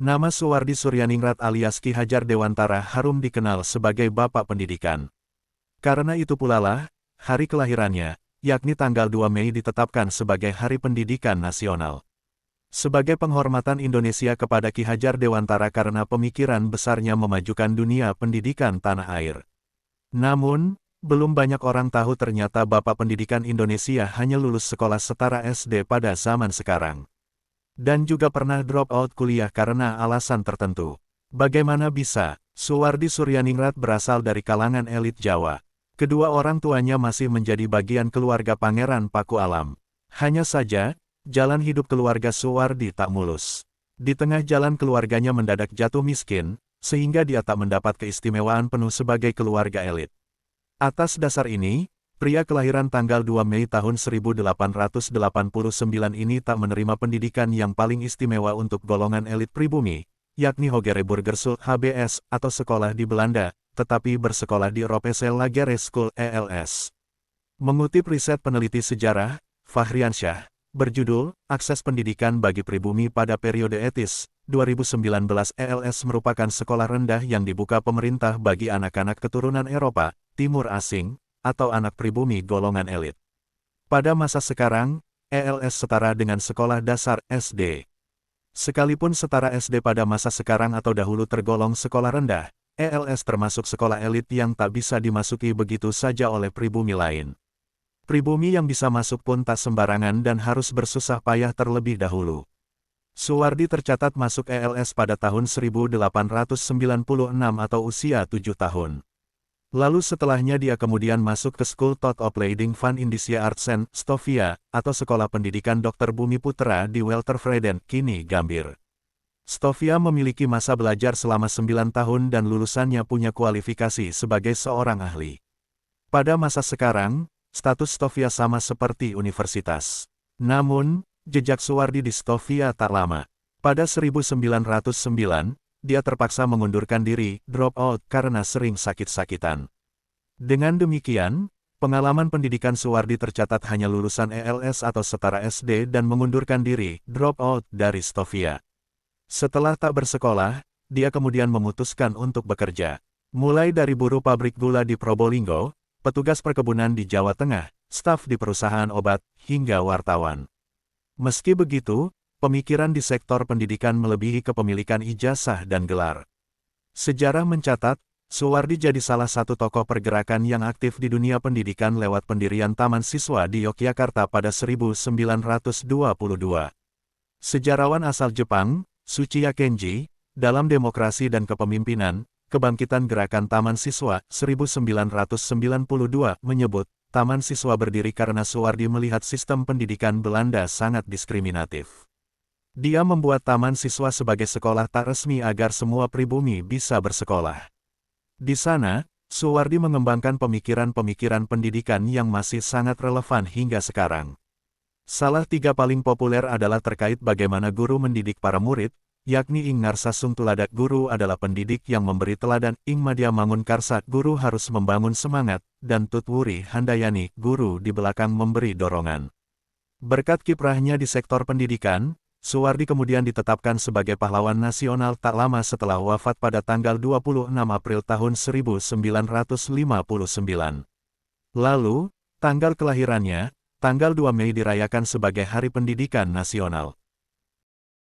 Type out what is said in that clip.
Nama Suwardi Suryaningrat alias Ki Hajar Dewantara harum dikenal sebagai Bapak Pendidikan. Karena itu pula lah, hari kelahirannya, yakni tanggal 2 Mei ditetapkan sebagai Hari Pendidikan Nasional. Sebagai penghormatan Indonesia kepada Ki Hajar Dewantara karena pemikiran besarnya memajukan dunia pendidikan tanah air. Namun, belum banyak orang tahu ternyata Bapak Pendidikan Indonesia hanya lulus sekolah setara SD pada zaman sekarang. Dan juga pernah drop out kuliah karena alasan tertentu. Bagaimana bisa? Suwardi Suryaningrat berasal dari kalangan elit Jawa. Kedua orang tuanya masih menjadi bagian keluarga Pangeran Paku Alam. Hanya saja, jalan hidup keluarga Suwardi tak mulus. Di tengah jalan keluarganya mendadak jatuh miskin, sehingga dia tak mendapat keistimewaan penuh sebagai keluarga elit. Atas dasar ini, pria kelahiran tanggal 2 Mei tahun 1889 ini tak menerima pendidikan yang paling istimewa untuk golongan elit pribumi, yakni Hogere Burgerschule HBS atau sekolah di Belanda, tetapi bersekolah di Europese Lagere School ELS. Mengutip riset peneliti sejarah, Fahriansyah, berjudul Akses Pendidikan bagi Pribumi pada Periode Etis, 2019 ELS merupakan sekolah rendah yang dibuka pemerintah bagi anak-anak keturunan Eropa, Timur Asing, atau anak pribumi golongan elit. Pada masa sekarang, ELS setara dengan sekolah dasar SD. Sekalipun setara SD pada masa sekarang atau dahulu tergolong sekolah rendah, ELS termasuk sekolah elit yang tak bisa dimasuki begitu saja oleh pribumi lain. Pribumi yang bisa masuk pun tak sembarangan dan harus bersusah payah terlebih dahulu. Suwardi tercatat masuk ELS pada tahun 1896 atau usia 7 tahun. Lalu setelahnya dia kemudian masuk ke School Tot Opleiding van Indische Artsen, Stovia, atau Sekolah Pendidikan Dr. Bumi Putra di Weltervreden, kini Gambir. Stovia memiliki masa belajar selama 9 tahun dan lulusannya punya kualifikasi sebagai seorang ahli. Pada masa sekarang, status Stovia sama seperti universitas. Namun, jejak Suwardi di Stovia tak lama. Pada 1909, dia terpaksa mengundurkan diri, drop out, karena sering sakit-sakitan. Dengan demikian, pengalaman pendidikan Suwardi tercatat hanya lulusan ELS atau setara SD dan mengundurkan diri, drop out, dari Stovia. Setelah tak bersekolah, dia kemudian memutuskan untuk bekerja. Mulai dari buruh pabrik gula di Probolinggo, petugas perkebunan di Jawa Tengah, staf di perusahaan obat, hingga wartawan. Meski begitu, pemikiran di sektor pendidikan melebihi kepemilikan ijazah dan gelar. Sejarah mencatat, Suwardi jadi salah satu tokoh pergerakan yang aktif di dunia pendidikan lewat pendirian Taman Siswa di Yogyakarta pada 1922. Sejarawan asal Jepang, Tsuchiya Kenji, dalam Demokrasi dan Kepemimpinan, Kebangkitan Gerakan Taman Siswa, 1992, menyebut, Taman Siswa berdiri karena Suwardi melihat sistem pendidikan Belanda sangat diskriminatif. Dia membuat Taman Siswa sebagai sekolah tak resmi agar semua pribumi bisa bersekolah. Di sana, Suwardi mengembangkan pemikiran-pemikiran pendidikan yang masih sangat relevan hingga sekarang. Salah 3 paling populer adalah terkait bagaimana guru mendidik para murid, yakni Ing Ngarsa Sung Tuladak, guru adalah pendidik yang memberi teladan, Ing Madya Mangun Karsa, guru harus membangun semangat, dan Tutwuri Handayani, guru di belakang memberi dorongan. Berkat kiprahnya di sektor pendidikan, Suwardi kemudian ditetapkan sebagai pahlawan nasional tak lama setelah wafat pada tanggal 26 April tahun 1959. Lalu, tanggal kelahirannya, tanggal 2 Mei dirayakan sebagai Hari Pendidikan Nasional.